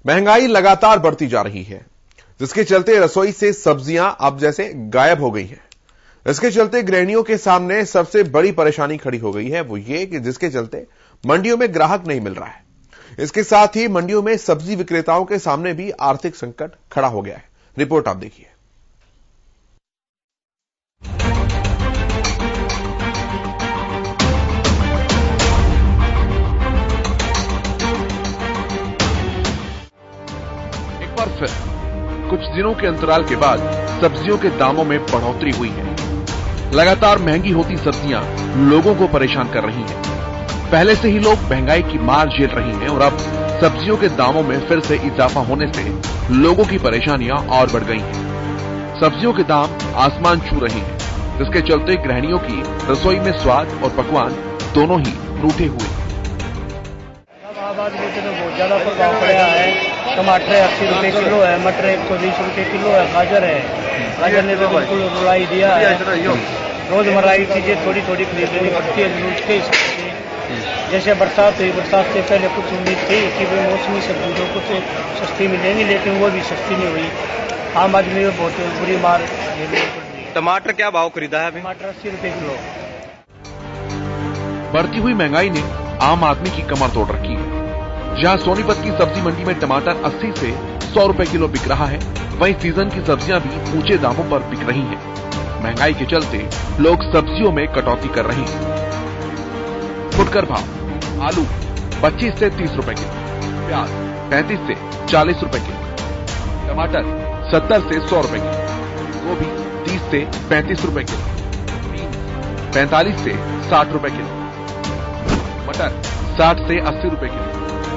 महंगाई लगातार बढ़ती जा रही है, जिसके चलते रसोई से सब्जियां अब जैसे गायब हो गई हैं। इसके चलते गृहिणियों के सामने सबसे बड़ी परेशानी खड़ी हो गई है, वो ये कि जिसके चलते मंडियों में ग्राहक नहीं मिल रहा है। इसके साथ ही मंडियों में सब्जी विक्रेताओं के सामने भी आर्थिक संकट खड़ा हो गया है। रिपोर्ट आप देखिए। एक बार फिर कुछ दिनों के अंतराल के बाद सब्जियों के दामों में बढ़ोतरी हुई है। लगातार महंगी होती सब्जियां लोगों को परेशान कर रही हैं। पहले से ही लोग महंगाई की मार झेल रही हैं और अब सब्जियों के दामों में फिर से इजाफा होने से लोगों की परेशानियां और बढ़ गई हैं। सब्जियों के दाम आसमान छू रहे हैं, जिसके चलते गृहिणियों की रसोई में स्वाद और पकवान दोनों ही रूठे हुए हैं। बहुत ज्यादा प्रभाव पड़ा है। टमाटर 80 रुपए किलो है, मटर 120 रुपए किलो है, गाजर ने तो बिल्कुल रुलाई दिया है। रोजमर्रा की चीजें थोड़ी थोड़ी खरीदनी पड़ती है रोज के हिसाब से। जैसे बरसात हुई, बरसात से पहले कुछ उम्मीद थी कि वे मौसमी सब्जी जो कुछ सस्ती मिलेंगी, लेकिन वो भी सस्ती नहीं हुई। आम आदमी में बहुत बुरी मार झेलनी पड़ रही है। टमाटर क्या भाव खरीदा है अभी? टमाटर 80 रुपए किलो। बढ़ती हुई महंगाई ने आम आदमी की कमर तोड़ रखी है। जहां सोनीपत की सब्जी मंडी में टमाटर 80 से 100 रुपए किलो बिक रहा है, वहीं सीजन की सब्जियां भी ऊंचे दामों पर बिक रही हैं। महंगाई के चलते लोग सब्जियों में कटौती कर रहे हैं। फुटकर भाव: आलू 25 से 30 रुपए किलो, प्याज 35 से 40 रुपए किलो, टमाटर 70 से 100 रुपए किलो, गोभी 30 से 35 रुपए किलो, बीन्स 45 से 60 रुपए किलो, मटर 60 से 80 रुपए किलो,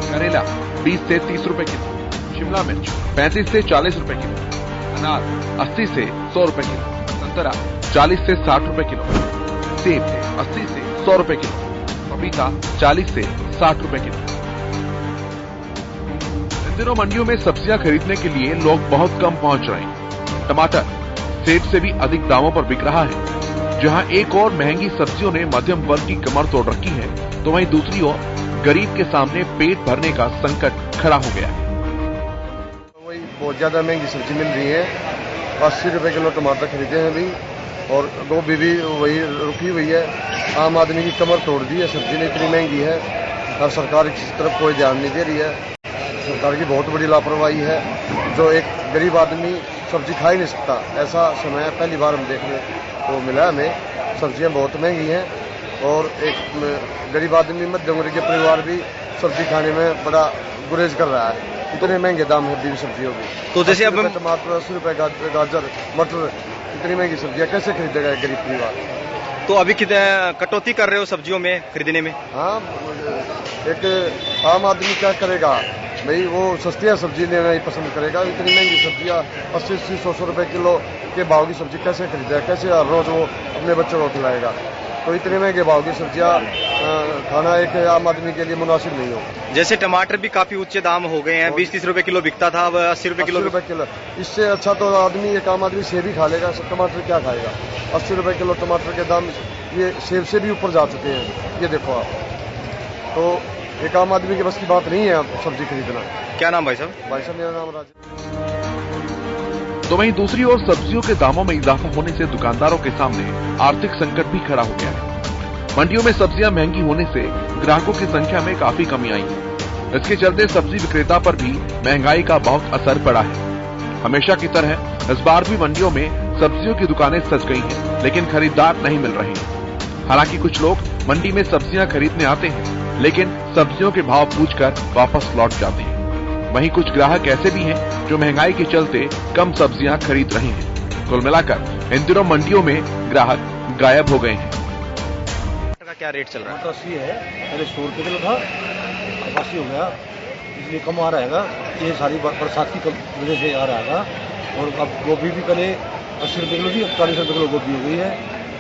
करेला 20 से 30 रुपए किलो, शिमला मिर्च 35 से 40 रुपए किलो, अनार 80 से 100 रुपए किलो, संतरा 40 से 60 रुपए किलो, सेब 80 से 100 रुपए किलो, पपीता 40 से 60 रुपए किलो। इन दिनों मंडियों में सब्जियां खरीदने के लिए लोग बहुत कम पहुंच रहे हैं। टमाटर सेब से भी अधिक दामों पर बिक रहा है। जहां एक और महंगी सब्जियों ने मध्यम वर्ग की कमर तोड़ रखी है, तो वहीं दूसरी ओर गरीब के सामने पेट भरने का संकट खड़ा हो गया है। वही बहुत ज्यादा महंगी सब्जी मिल रही है। 80 रुपए किलो टमाटर खरीदे हैं अभी, और गोभी भी वही रुकी हुई है। आम आदमी की कमर तोड़ दी है, सब्जी ने इतनी महंगी है और सरकार इस तरफ कोई ध्यान नहीं दे रही है। सरकार की बहुत बड़ी लापरवाही है, जो एक गरीब आदमी सब्जी खा ही नहीं सकता। ऐसा समय पहली बार हम देखने को मिला हमें। सब्जियां बहुत महंगी हैं और एक गरीब आदमी, मध्यम वर्ग के परिवार भी सब्जी खाने में बड़ा गुरेज कर रहा है। इतने महंगे दाम है बीज सब्जियों के। तो जैसे अब टमाटर 80 रुपए, गाजर, मटर, इतनी महंगी सब्जियां कैसे खरीदेगा एक गरीब परिवार? तो अभी कितने कटौती कर रहे हो सब्जियों में खरीदने में? हाँ, एक आम आदमी क्या करेगा भाई? वो सस्तियाँ सब्जी लेना ही पसंद करेगा। इतनी महंगी सब्जियाँ 80-100 रुपए किलो के भाव की सब्जी कैसे खरीदेगा? कैसे हर रोज वो अपने बच्चों को खिलाएगा? तो इतने महंगे भाव की सब्जियां खाना एक आम आदमी के लिए मुनासिब नहीं हो। जैसे टमाटर भी काफी ऊंचे दाम हो गए हैं। 20-30 रुपए किलो बिकता था, अब 80 रुपए किलो। इससे अच्छा तो आदमी, एक आम आदमी सेब ही खा लेगा। टमाटर क्या खाएगा? 80 रुपए किलो टमाटर के दाम ये सेब से भी ऊपर जा चुके हैं। ये देखो आप, तो एक आम आदमी के बस की बात नहीं है आप सब्जी खरीदना। क्या नाम भाई साहब? भाई साहब मेरा नाम राज। तो वहीं दूसरी ओर सब्जियों के दामों में इजाफा होने से दुकानदारों के सामने आर्थिक संकट भी खड़ा हो गया है। मंडियों में सब्जियां महंगी होने से ग्राहकों की संख्या में काफी कमी आई है। इसके चलते सब्जी विक्रेता पर भी महंगाई का बहुत असर पड़ा है। हमेशा की तरह इस बार भी मंडियों में सब्जियों की दुकानें सज गई हैं, लेकिन खरीदार नहीं मिल रहे हैं। हालांकि कुछ लोग मंडी में सब्जियां खरीदने आते हैं, लेकिन सब्जियों के भाव पूछकर वापस लौट जाते हैं। वहीं कुछ ग्राहक ऐसे भी हैं जो महंगाई के चलते कम सब्जियां खरीद रहे हैं। कुल मिलाकर इन दिनों मंडियों में ग्राहक गायब हो गए हैं। का क्या रेट चल रहा है? 80 है, पहले 100 रुपए किलो था, 80 हो गया, इसलिए कम आ रहेगा। ये सारी बरसात की वजह से आ रहेगा। और अब गोभी भी पहले 80 रुपए किलो थी, अब 40 रुपए किलो गोभी हो गई है।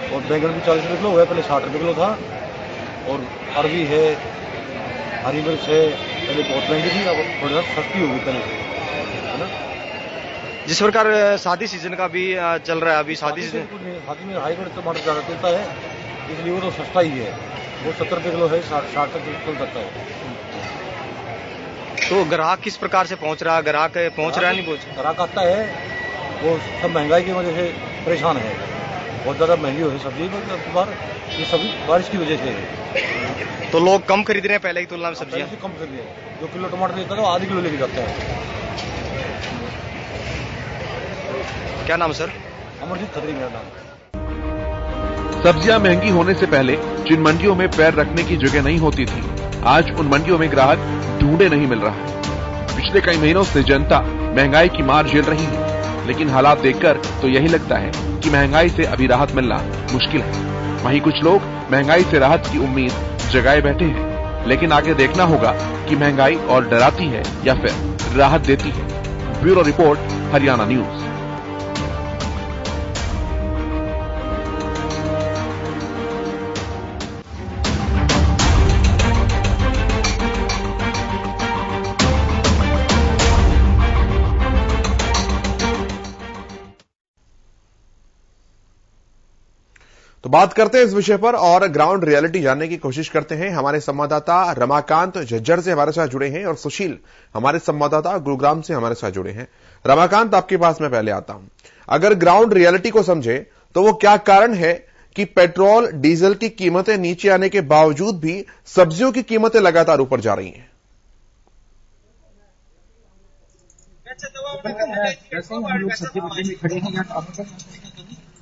और बैंगन भी 40 रुपए किलो हुआ है, पहले 60 रुपए किलो था। और अरबी है, हरी मिर्च है, पहले बहुत महंगी थी, अब थोड़ी सस्ती होगी पहले से, है ना। जिस प्रकार शादी सीजन का भी चल रहा है, अभी शादी में हाईब्रिड टमाटर ज्यादा चलता है, इसलिए वो तो सस्ता ही है। वो 70 रुपए किलो है, 60 तक चल सकता है। तो ग्राहक किस प्रकार से पहुंच रहा है? ग्राहक पहुंच रहा है नहीं पहुंच? ग्राहक आता है, वो सब महंगाई की वजह से परेशान है। बहुत ज़्यादा महंगी हो रही सब्जी बार, ये सभी बारिश की वजह से है। तो लोग कम खरीद रहे हैं पहले की तुलना में सब्जियां? कम खरीद रहे हैं। 2 किलो टमाटर लेता है तो आधी किलो लेके जाता है। क्या नाम सर? अमरजीत खत्री मेरा नाम। सब्जियां महंगी होने से पहले जिन मंडियों में पैर रखने की जगह नहीं होती थी, आज उन मंडियों में ग्राहक ढूंढे नहीं मिल रहा है। पिछले कई महीनों से जनता महंगाई की मार झेल रही है, लेकिन हालात देखकर तो यही लगता है कि महंगाई से अभी राहत मिलना मुश्किल है। वहीं कुछ लोग महंगाई से राहत की उम्मीद जगाए बैठे हैं, लेकिन आगे देखना होगा कि महंगाई और डराती है या फिर राहत देती है। Bureau report, Haryana news. तो बात करते हैं इस विषय पर और ग्राउंड रियलिटी जानने की कोशिश करते हैं। हमारे संवाददाता रमाकांत झज्जर से हमारे साथ जुड़े हैं और सुशील हमारे संवाददाता गुरुग्राम से हमारे साथ जुड़े हैं। रमाकांत, आपके पास मैं पहले आता हूं। अगर ग्राउंड रियलिटी को समझे तो वो क्या कारण है कि पेट्रोल डीजल की कीमतें नीचे आने के बावजूद भी सब्जियों की कीमतें लगातार ऊपर जा रही हैं? जैसे हम लोग सब्जी मंडी में खड़े हैं, यहाँ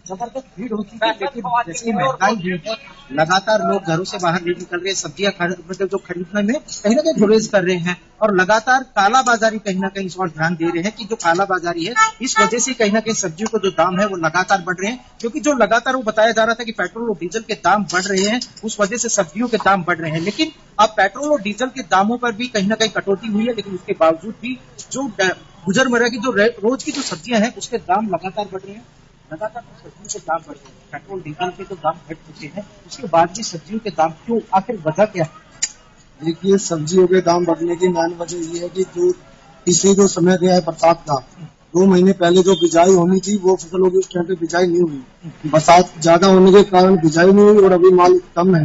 जबरदस्त भीड़ हो चुकी है, लेकिन जैसे महंगाई हुई, लगातार लोग घरों से बाहर नहीं निकल रहे, सब्जियां मतलब जो खरीदने में कहीं ना कहीं गुरेज कर रहे हैं और लगातार कालाबाजारी कहीं ना कहीं इस और ध्यान दे रहे हैं कि जो कालाबाजारी है इस वजह से कहीं ना कहीं सब्जियों के जो दाम है वो लगातार बढ़ रहे हैं, क्योंकि जो लगातार वो बताया जा रहा था कि पेट्रोल और डीजल के दाम बढ़ रहे हैं, उस वजह से सब्जियों के दाम बढ़ रहे हैं। लेकिन अब पेट्रोल और डीजल के दामों पर भी कहीं ना कहीं कटौती हुई है, लेकिन उसके बावजूद भी जो गुजरमर्रा की जो रोज की जो सब्जियां हैं उसके दाम लगातार बढ़ रहे हैं। लगातार सब्जियों के दाम बढ़ रहे हैं, पेट्रोल डीजल के जो दाम घट चुके हैं उसके बाद भी सब्जियों के दाम क्यों, आखिर वजह क्या है? देखिए, सब्जियों के दाम बढ़ने की मेन वजह ये है कि जो पिछले जो समय गया है बरसात का, 2 महीने पहले जो बिजाई होनी थी वो फसलों की उस टाइम पे बिजाई नहीं हुई। बरसात ज्यादा होने के कारण बिजाई नहीं हुई और अभी माल कम है।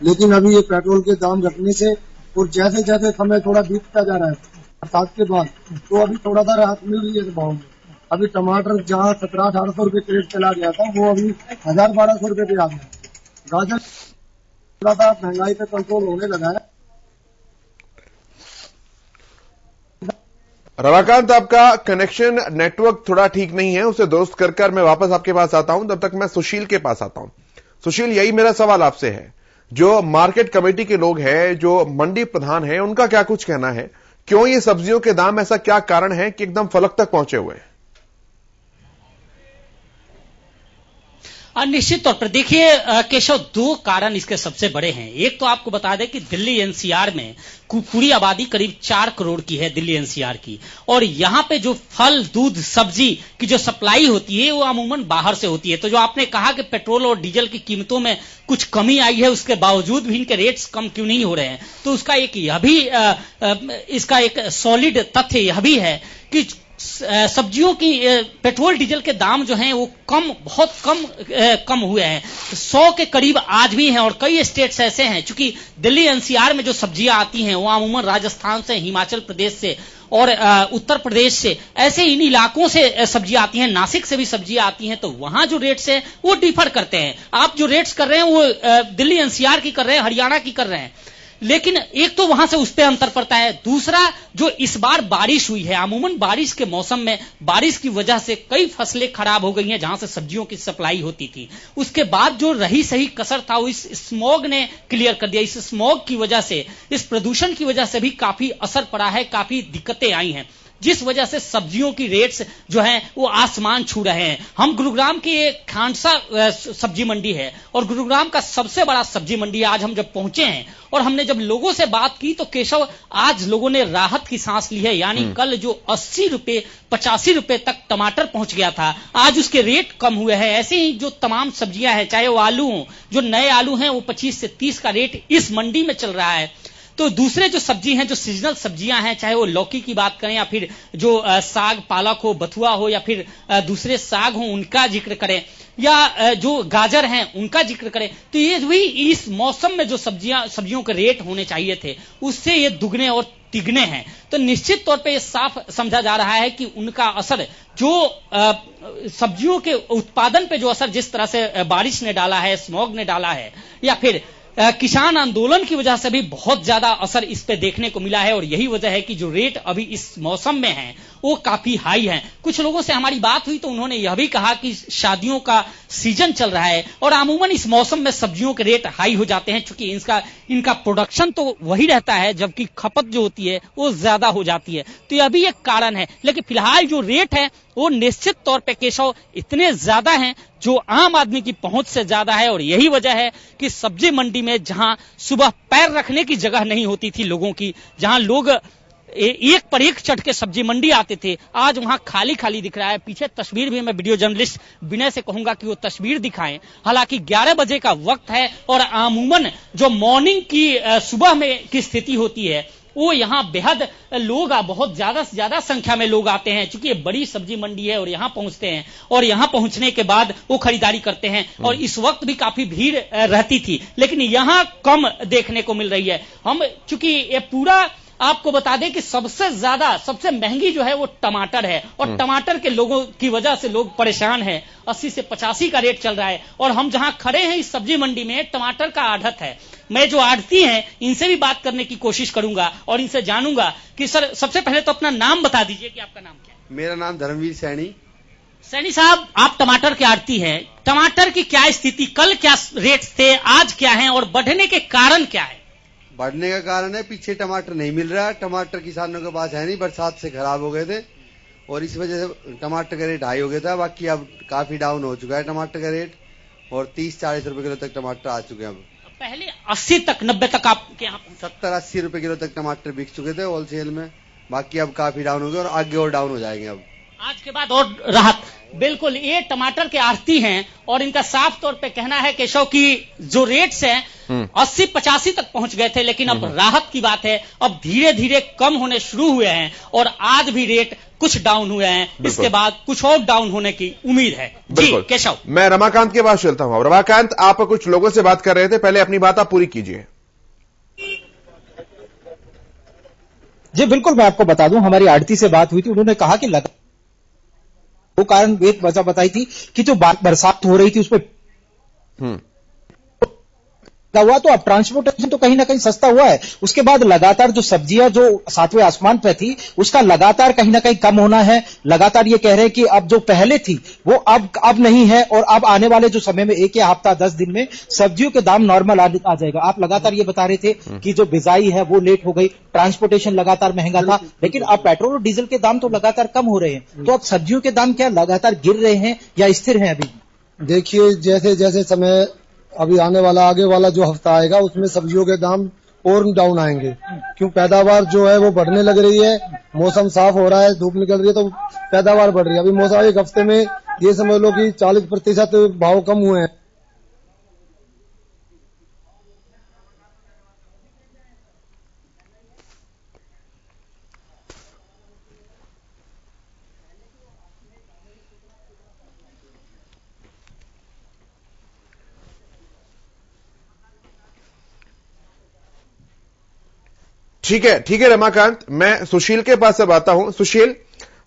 लेकिन अभी ये पेट्रोल के दाम घटने से और जैसे जैसे समय थोड़ा बीतता जा रहा है बरसात के बाद, तो अभी थोड़ा सा राहत मिल रही है भाव में। अभी टमाटर जहाँ 1700-1800 रुपए क्रेट चला गया था वो अभी 1000-1200 रुपए पे आ गया। गाजर थोड़ा सा महंगाई पे कंट्रोल होने लगा है। रमाकांत, आपका कनेक्शन नेटवर्क थोड़ा ठीक नहीं है, उसे दुरुस्त कर मैं वापस आपके पास आता हूं। तब तक मैं सुशील के पास आता हूं। सुशील, यही मेरा सवाल आपसे है, जो मार्केट कमेटी के लोग हैं, जो मंडी प्रधान हैं, उनका क्या कुछ कहना है? क्यों ये सब्जियों के दाम, ऐसा क्या कारण है कि एकदम फलक तक पहुंचे हुए हैं? निश्चित तौर पर देखिए केशव, 2 कारण इसके सबसे बड़े हैं। एक तो आपको बता दें कि दिल्ली एनसीआर में पूरी आबादी करीब 4 करोड़ की है, दिल्ली एनसीआर की, और यहां पे जो फल, दूध, सब्जी की जो सप्लाई होती है वो अमूमन बाहर से होती है। तो जो आपने कहा कि पेट्रोल और डीजल की कीमतों में कुछ कमी आई है, उसके बावजूद भी इनके रेट्स कम क्यों नहीं हो रहे हैं, तो उसका एक यह भी इसका एक सॉलिड तथ्य यह भी है कि सब्जियों की पेट्रोल डीजल के दाम जो हैं वो बहुत कम हुए हैं, 100 के करीब आज भी हैं। और कई स्टेट्स ऐसे हैं, चूंकि दिल्ली एनसीआर में जो सब्जियां आती हैं वो अमूमन राजस्थान से, हिमाचल प्रदेश से और उत्तर प्रदेश से, ऐसे इन इलाकों से सब्जियां आती हैं, नासिक से भी सब्जियां आती हैं, तो वहां जो रेट्स है वो डिफर करते हैं। आप जो रेट्स कर रहे हैं वो दिल्ली एनसीआर की कर रहे हैं, हरियाणा की कर रहे हैं, लेकिन एक तो वहां से उस पे अंतर पड़ता है। दूसरा, जो इस बार बारिश हुई है, अमूमन बारिश के मौसम में बारिश की वजह से कई फसलें खराब हो गई हैं जहां से सब्जियों की सप्लाई होती थी। उसके बाद जो रही सही कसर था वो इस स्मॉग ने क्लियर कर दिया। इस स्मॉग की वजह से, इस प्रदूषण की वजह से भी काफी असर पड़ा है, काफी दिक्कतें आई हैं, जिस वजह से सब्जियों की रेट्स जो हैं वो आसमान छू रहे हैं। हम गुरुग्राम की एक खांडसा सब्जी मंडी है और गुरुग्राम का सबसे बड़ा सब्जी मंडी आज हम जब पहुंचे हैं और हमने जब लोगों से बात की तो केशव, आज लोगों ने राहत की सांस ली है। यानी कल जो 80 रुपए 85 रुपए तक टमाटर पहुंच गया था, आज उसके रेट कम हुए हैं। ऐसे ही जो तमाम सब्जियां हैं, चाहे वो आलू हो, जो नए आलू हैं वो 25 से 30 का रेट इस मंडी में चल रहा है। तो दूसरे जो सब्जी हैं, जो सीजनल सब्जियां हैं, चाहे वो लौकी की बात करें या फिर जो साग, पालक हो, बथुआ हो, या फिर दूसरे साग हो उनका जिक्र करें, या जो गाजर हैं उनका जिक्र करें, तो ये भी इस मौसम में जो सब्जियों के रेट होने चाहिए थे उससे ये दुगने और टिकने हैं, तो निश्चित तौर पे ये साफ समझा जा रहा है कि उनका असर जो सब्जियों के उत्पादन पे जो असर जिस तरह से बारिश ने डाला है, स्मॉग ने डाला है, या फिर किसान आंदोलन की वजह से भी बहुत ज्यादा असर इस पे देखने को मिला है। और यही वजह है कि जो रेट अभी इस मौसम में है वो काफी हाई है। कुछ लोगों से हमारी बात हुई तो उन्होंने यह भी कहा कि शादियों का सीजन चल रहा है और अमूमन इस मौसम में सब्जियों के रेट हाई हो जाते हैं, क्योंकि इनका प्रोडक्शन तो वही रहता है जबकि खपत जो होती है वो ज्यादा हो जाती है, तो यह भी एक कारण है। लेकिन फिलहाल जो रेट है वो निश्चित तौर पे केशव इतने ज्यादा हैं जो आम आदमी की पहुंच से ज्यादा है। और यही वजह है कि सब्जी मंडी में जहां सुबह पैर रखने की जगह नहीं होती थी लोगों की, जहां लोग एक पर एक चढ़ के सब्जी मंडी आते थे, आज वहां खाली खाली दिख रहा है। पीछे तस्वीर भी मैं वीडियो जर्नलिस्ट विनय से कहूंगा कि वो तस्वीर दिखाएं। हालांकि 11 बजे का वक्त है और अमूमन जो मॉर्निंग की सुबह में की स्थिति होती है वो यहाँ बेहद लोग बहुत ज्यादा से ज्यादा संख्या में लोग आते हैं, क्योंकि ये बड़ी सब्जी मंडी है और यहाँ पहुंचते हैं और यहाँ पहुंचने के बाद वो खरीदारी करते हैं। और इस वक्त भी काफी भीड़ रहती थी, लेकिन यहाँ कम देखने को मिल रही है। हम चूंकि ये पूरा आपको बता दें कि सबसे महंगी जो है वो टमाटर है और टमाटर के लोगों की वजह से लोग परेशान हैं। 80 से 85 का रेट चल रहा है और हम जहां खड़े हैं इस सब्जी मंडी में टमाटर का आढ़त है। मैं जो आढ़ती हैं इनसे भी बात करने की कोशिश करूंगा और इनसे जानूंगा कि सर सबसे पहले तो अपना नाम बता दीजिए कि आपका नाम क्या है। मेरा नाम धर्मवीर सैनी। सैनी साहब, आप टमाटर के आढ़ती हैं, टमाटर की क्या स्थिति, कल क्या रेट थे, आज क्या है और बढ़ने के कारण क्या है? बढ़ने का कारण है पीछे टमाटर नहीं मिल रहा, टमाटर किसानों के पास है नहीं, बरसात से खराब हो गए थे और इस वजह से टमाटर का रेट हाई हो गया था। बाकी अब काफी डाउन हो चुका है टमाटर का रेट और 30-40 रुपए किलो तक टमाटर आ चुके हैं। अब पहले 80 तक 90 तक आपके यहाँ 70-80 रुपए किलो तक टमाटर बिक चुके थे होलसेल में। बाकी अब काफी डाउन हो गए और आगे और डाउन हो जाएंगे अब आज के बाद और राहत। बिल्कुल, ये टमाटर के आढ़ती हैं और इनका साफ तौर पे कहना है केशव की जो रेट्स हैं 80-85 तक पहुंच गए थे, लेकिन अब राहत की बात है, अब धीरे धीरे कम होने शुरू हुए हैं और आज भी रेट कुछ डाउन हुए हैं, इसके बाद कुछ और डाउन होने की उम्मीद है। जी केशव, मैं रमाकांत के पास चलता हूं। रमाकांत, आप कुछ लोगों से बात कर रहे थे, पहले अपनी बात आप पूरी कीजिए। जी बिल्कुल, मैं आपको बता दूं, हमारी आड़ती से बात हुई थी, उन्होंने कहा कि वो कारण एक वजह बताई थी कि जो बरसात हो रही थी उसमें हुआ तो अब ट्रांसपोर्टेशन तो कहीं ना कहीं सस्ता हुआ है। उसके बाद लगातार जो सब्जियां जो 7वें आसमान पे थी उसका लगातार कहीं ना कहीं कम होना है। लगातार ये कह रहे हैं कि अब जो पहले थी वो अब नहीं है और अब आने वाले जो समय में 1 या हफ्ता 10 दिन में सब्जियों के दाम नॉर्मल आ जाएगा। आप लगातार ये बता रहे थे कि जो बिजाई है वो लेट हो गई, ट्रांसपोर्टेशन लगातार महंगा था, लेकिन अब पेट्रोल और डीजल के दाम तो लगातार कम हो रहे हैं। तो अब सब्जियों के दाम क्या लगातार गिर रहे हैं या स्थिर हैं? अभी देखिए, जैसे जैसे समय अभी आने वाला आगे वाला जो हफ्ता आएगा उसमें सब्जियों के दाम और डाउन आएंगे, क्यों पैदावार जो है वो बढ़ने लग रही है, मौसम साफ हो रहा है, धूप निकल रही है तो पैदावार बढ़ रही है। अभी मौसम एक हफ्ते में ये समझ लो कि 40% भाव कम हुए हैं। ठीक है रमाकांत, मैं सुशील के पास अब आता हूं। सुशील,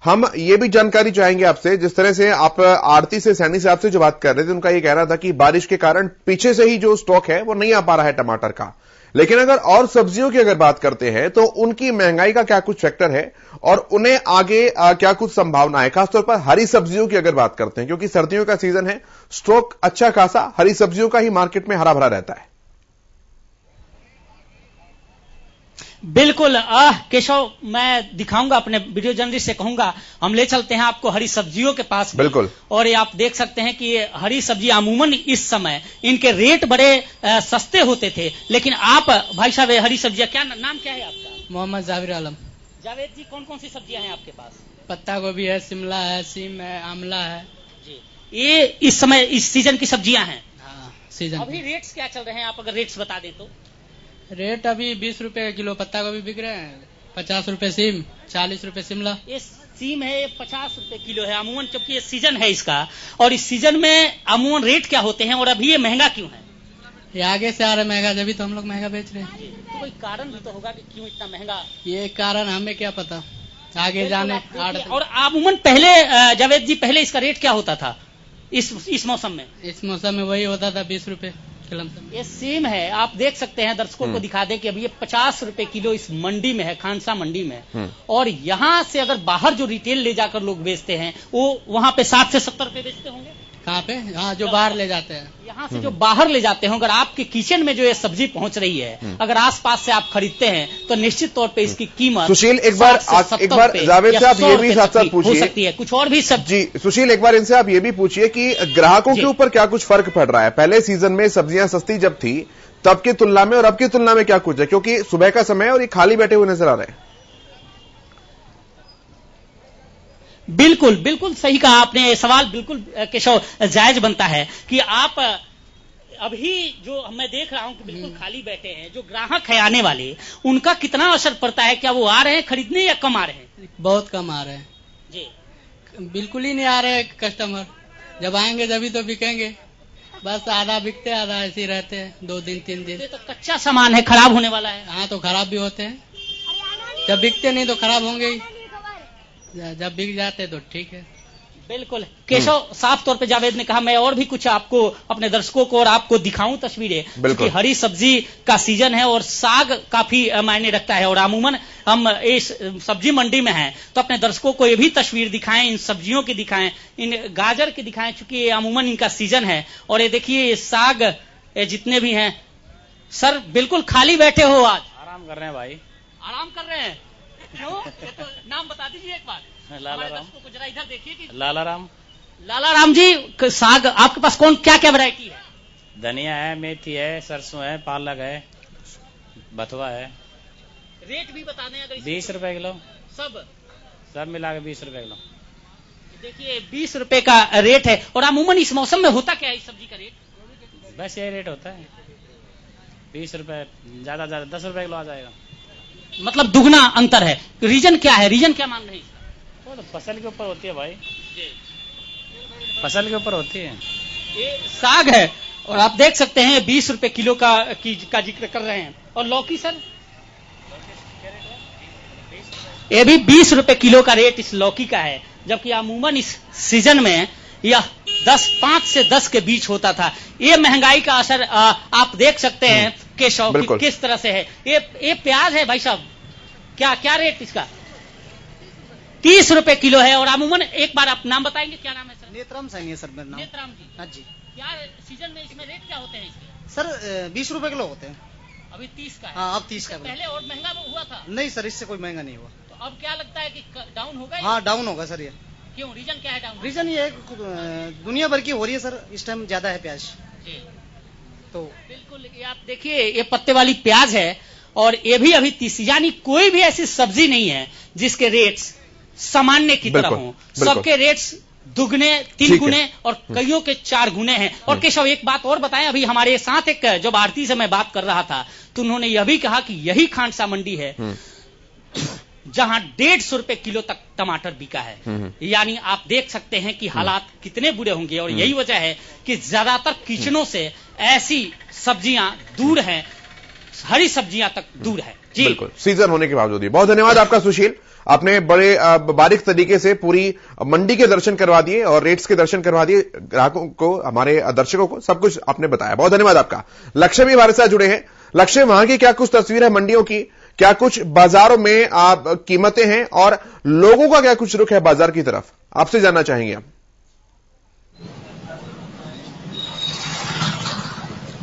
हम ये भी जानकारी चाहेंगे आपसे, जिस तरह से आप आरती से सैनी साहब से जो बात कर रहे थे, उनका ये कहना था कि बारिश के कारण पीछे से ही जो स्टॉक है वो नहीं आ पा रहा है टमाटर का। लेकिन अगर और सब्जियों की अगर बात करते हैं तो उनकी महंगाई का क्या कुछ फैक्टर है और उन्हें आगे क्या कुछ संभावना है, खासतौर पर हरी सब्जियों की अगर बात करते हैं, क्योंकि सर्दियों का सीजन है, स्टॉक अच्छा खासा हरी सब्जियों का ही मार्केट में हरा भरा रहता है। बिल्कुल केशव, मैं दिखाऊंगा अपने वीडियो जर्नलिस्ट से कहूंगा हम ले चलते हैं आपको हरी सब्जियों के पास। बिल्कुल। और ये आप देख सकते हैं कि ये हरी सब्जी अमूमन इस समय इनके रेट बड़े सस्ते होते थे, लेकिन आप भाई साहब हरी सब्जियां, क्या नाम क्या है आपका? मोहम्मद जावेद आलम। जावेद जी, कौन कौन सी सब्जियां हैं आपके पास? पत्ता गोभी है, शिमला है, सीम है, आंवला है जी। ये इस समय इस सीजन की सब्जियां हैं। हाँ, सीजन। अभी रेट्स क्या चल रहे हैं, आप अगर रेट्स बता दें तो? रेट अभी 20 रुपए किलो पत्ता गोभी बिक रहे हैं, 50 रुपए सीम, 40 रुपए शिमला। ये सीम है, 50 रुपए किलो है अमूमन, क्योंकि ये सीजन है इसका। और इस सीजन में अमूमन रेट क्या होते हैं और अभी ये महंगा क्यों है? ये आगे से आ रहा है महंगा, जब तो हम लोग महंगा बेच रहे हैं। तो कोई कारण भी तो होगा कि क्यों इतना महंगा। ये कारण हमें क्या पता, आगे जाने। और अमूमन पहले जावेद जी, पहले इसका रेट क्या होता था इस मौसम में? इस मौसम में वही होता था 20 रुपए। ये सेम है, आप देख सकते हैं, दर्शकों को दिखा दें कि अभी ये 50 रुपए किलो इस मंडी में है, खानसा मंडी में। और यहाँ से अगर बाहर जो रिटेल ले जाकर लोग बेचते हैं वो वहाँ पे 60 से 70 रुपए बेचते होंगे। कहाँ पे? हाँ, जो बाहर ले जाते हैं। यहाँ से जो बाहर ले जाते हैं, अगर आपके किचन में जो ये सब्जी पहुंच रही है, अगर आसपास से आप खरीदते हैं तो निश्चित तौर पे इसकी कीमत सुशील एक बार जावेद से आप ये भी साथ साथ पूछिए, हो सकती है कुछ और भी सब्जी। सुशील एक बार इनसे आप ये भी पूछिए कि ग्राहकों के ऊपर क्या कुछ फर्क पड़ रहा है? पहले सीजन में सब्जियां सस्ती जब थी तब की तुलना में और अब की तुलना में क्या कुछ है, क्योंकि सुबह का समय है और ये खाली बैठे हुए नजर आ रहे हैं। बिल्कुल बिल्कुल सही कहा आपने, सवाल बिल्कुल केशव जायज बनता है कि आप अभी जो मैं देख रहा हूं कि बिल्कुल खाली बैठे हैं, जो ग्राहक है आने वाले, उनका कितना असर पड़ता है? क्या वो आ रहे हैं खरीदने या कम आ रहे हैं? बहुत कम आ रहे हैं जी, बिल्कुल ही नहीं आ रहे कस्टमर। जब आएंगे तभी तो बिकेंगे, बस आधा बिकते आधा ऐसे ही रहते हैं 2 दिन 3 दिन। तो कच्चा सामान है, खराब होने वाला है। हाँ, तो खराब भी होते हैं, जब बिकते नहीं तो खराब होंगे ही, जब बिक जाते तो ठीक है। बिल्कुल केशव, साफ तौर पे जावेद ने कहा। मैं और भी कुछ आपको, अपने दर्शकों को और आपको दिखाऊं तस्वीरें, क्योंकि हरी सब्जी का सीजन है और साग काफी मायने रखता है। और अमूमन हम इस सब्जी मंडी में हैं तो अपने दर्शकों को ये भी तस्वीर दिखाएं, इन सब्जियों की दिखाएं, इन गाजर की दिखाएं, चूंकि ये अमूमन इनका सीजन है। और ये देखिए ये साग, ये जितने भी हैं। सर बिल्कुल खाली बैठे हो आज? आराम कर रहे हैं भाई। आराम कर रहे हैं? क्यों? ये तो नाम बता दीजिए एक बार। लाला राम को जरा इधर देखिए कि लाला राम। लाला राम जी, साग आपके पास क्या क्या वैरायटी है? धनिया है, मेथी है, सरसों है, पालक है, बथुआ है। रेट भी बता दें अगर। 20 रुपए किलो सब मिला के 20 रुपए किलो। देखिए 20 रुपए का रेट है। और अमूमन इस मौसम में होता क्या है इस सब्जी का रेट? बस यही रेट होता है, 20 रुपए, ज्यादा 10 रुपए किलो आ जाएगा। मतलब दुगना अंतर है। रीजन क्या है, रीजन क्या मान रहे हैं? वो तो फसल के ऊपर होती है भाई, फसल के ऊपर होती है। ये साग है और आप देख सकते हैं 20 रुपए किलो का जिक्र कर रहे हैं। और लौकी सर? ये भी 20 रुपए किलो का रेट इस लौकी का है, जबकि अमूमन इस सीजन में यह 5 से 10 के बीच होता था। ये महंगाई का असर आप देख सकते हैं केशव कि किस तरह से है। ये प्याज है भाई साहब, क्या रेट इसका? 30 रुपए किलो है। और अमूमन एक बार आप नाम बताएंगे, क्या नाम है सर? नेत्राम सैनी है सर मेरा नाम। नेत्राम जी, हाँ जी। क्या सीजन में इसमें रेट क्या होते हैं इसके? सर 20 रुपए किलो होते हैं। अभी 30 का है? हाँ, अब 30 का। पहले और महंगा हुआ था? नहीं सर, इससे कोई महंगा नहीं हुआ। तो अब क्या लगता है कि डाउन होगा? हाँ, डाउन होगा सर। ये क्यों, रीजन क्या है डाउन? रीजन ये है, दुनिया भर की हो रही है सर, इस टाइम ज्यादा है प्याज। तो बिल्कुल, ये आप देखिए ये पत्ते वाली प्याज है और ये भी अभी 30, यानी कोई भी ऐसी सब्जी नहीं है जिसके रेट्स सामान्य की तरह हो। सबके रेट्स दुगने, 3 गुने और कईयों के 4 गुने हैं। और केशव एक बात और बताएं, अभी हमारे साथ एक जब आरती से मैं बात कर रहा था तो उन्होंने यह भी कहा कि यही खानसा मंडी है जहां 150 रुपए किलो तक टमाटर बिका है। यानी आप देख सकते हैं कि हालात कितने बुरे होंगे। और यही वजह है कि ज्यादातर किचनों से ऐसी सब्जियां दूर हैं, हरी सब्जियां तक दूर है। जी बिल्कुल, सीजन होने के बावजूद। बहुत धन्यवाद आपका सुशील, आपने बड़े बारीक तरीके से पूरी मंडी के दर्शन करवा दिए और रेट्स के दर्शन करवा दिए, ग्राहकों को, हमारे दर्शकों को सब कुछ आपने बताया। बहुत धन्यवाद आपका। लक्ष्य भी हमारे साथ जुड़े हैं। लक्ष्य, वहां की क्या कुछ तस्वीर है मंडियों की, क्या कुछ बाजारों में कीमतें हैं और लोगों का क्या कुछ रुख है बाजार की तरफ, आपसे जानना चाहेंगे हम।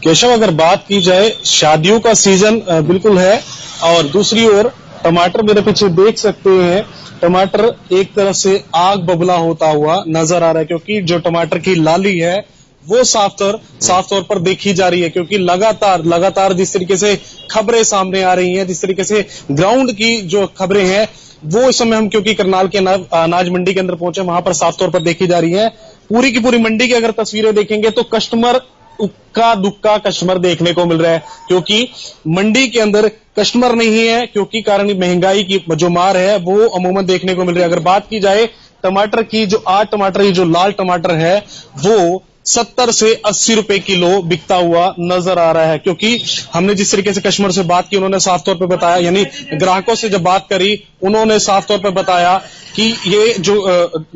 केशव, अगर बात की जाए, शादियों का सीजन बिल्कुल है और दूसरी ओर टमाटर मेरे पीछे देख सकते हैं, टमाटर एक तरह से आग बबला होता हुआ नजर आ रहा है, क्योंकि जो टमाटर की लाली है वो साफ तौर पर देखी जा रही है, क्योंकि लगातार जिस तरीके से खबरें सामने आ रही हैं, जिस तरीके से ग्राउंड की जो खबरें हैं वो इस समय हम क्योंकि करनाल के अनाज मंडी के अंदर पहुंचे, वहां पर साफ तौर पर देखी जा रही है। पूरी की पूरी मंडी की अगर तस्वीरें देखेंगे तो कस्टमर उक्का दुक्का कस्टमर देखने को मिल रहा है, क्योंकि मंडी के अंदर कस्टमर नहीं है, क्योंकि कारण महंगाई की जो मार है वो अमूमन देखने को मिल रही है। अगर बात की जाए टमाटर की, जो आज टमाटर, जो लाल टमाटर है वो 70 से 80 रुपए किलो बिकता हुआ नजर आ रहा है। क्योंकि हमने जिस तरीके से कस्टमर से बात की, उन्होंने साफ तौर पे बताया, यानी ग्राहकों से जब बात करी, उन्होंने साफ तौर पे बताया कि ये जो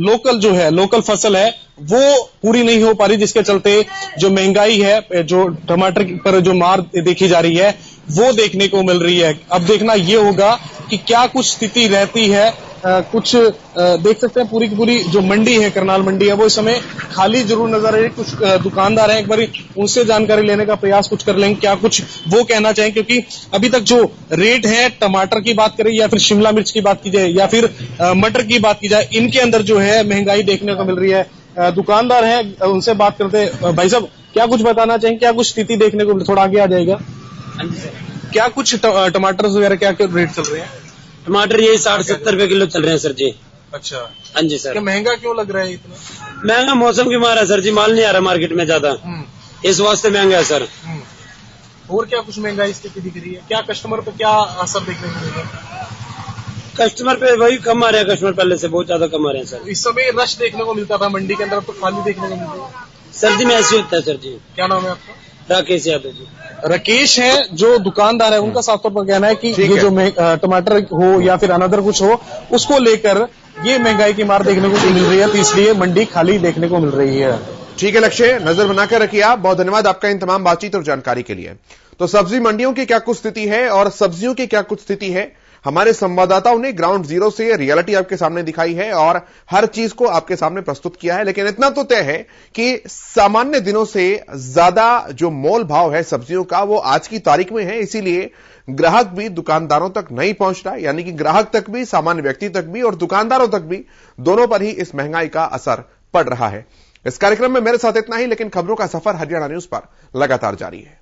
लोकल फसल है वो पूरी नहीं हो पा रही, जिसके चलते जो महंगाई है, जो टमाटर पर जो मार देखी जा रही है वो देखने को मिल रही है। अब देखना ये होगा कि क्या कुछ स्थिति रहती है। कुछ देख सकते हैं पूरी की पूरी जो मंडी है, करनाल मंडी है, वो इस समय खाली जरूर नजर आ रही है। कुछ दुकानदार हैं, एक बार उनसे जानकारी लेने का प्रयास कुछ कर लेंगे, क्या कुछ वो कहना चाहें। क्योंकि अभी तक जो रेट है, टमाटर की बात करें या फिर शिमला मिर्च की बात की जाए या फिर मटर की बात की जाए, इनके अंदर जो है महंगाई देखने को मिल रही है। दुकानदार हैं, उनसे बात करते हैं। भाई साहब, क्या कुछ बताना चाहेंगे, क्या कुछ स्थिति देखने को, थोड़ा आगे आ जाएगा, क्या कुछ टमाटर वगैरह क्या क्या रेट चल रहे हैं? टमाटर यही 60-70 रुपए किलो चल रहे हैं सर जी। अच्छा, हाँ जी सर। क्या महंगा क्यों लग रहा है इतना? महंगा मौसम की मार है सर जी, माल नहीं आ रहा मार्केट में ज्यादा, इस वास्ते महंगा है सर। और क्या कुछ महंगाई स्थिति दिख रही है? क्या कस्टमर पे क्या असर देखने को मिलेगा? कस्टमर पे वही कम आ रहे हैं, कस्टमर पहले से बहुत ज्यादा कम आ रहे हैं सर। इस समय रश देखने को मिलता था मंडी के अंदर, तो खाली देखने को मिलता है। सर्दी में ऐसे होता है सर जी। क्या नाम है आपका? राकेश यादव जी। राकेश है जो दुकानदार है, उनका साफ तौर पर कहना है कि ये जो टमाटर हो या फिर अनदर कुछ हो, उसको लेकर ये महंगाई की मार देखने को मिल रही है, तो इसलिए मंडी खाली देखने को मिल रही है। ठीक है लक्ष्य, नजर बनाकर रखिए आप। बहुत धन्यवाद आपका इन तमाम बातचीत और जानकारी के लिए। तो सब्जी मंडियों की क्या कुछ स्थिति है और सब्जियों की क्या कुछ स्थिति है, हमारे संवाददाताओं ने ग्राउंड जीरो से रियलिटी आपके सामने दिखाई है और हर चीज को आपके सामने प्रस्तुत किया है। लेकिन इतना तो तय है कि सामान्य दिनों से ज्यादा जो मोल भाव है सब्जियों का, वो आज की तारीख में है। इसीलिए ग्राहक भी दुकानदारों तक नहीं पहुंच रहा, यानी कि ग्राहक तक भी, सामान्य व्यक्ति तक भी और दुकानदारों तक भी, दोनों पर ही इस महंगाई का असर पड़ रहा है। इस कार्यक्रम में मेरे साथ इतना ही, लेकिन खबरों का सफर हरियाणा न्यूज पर लगातार जारी है।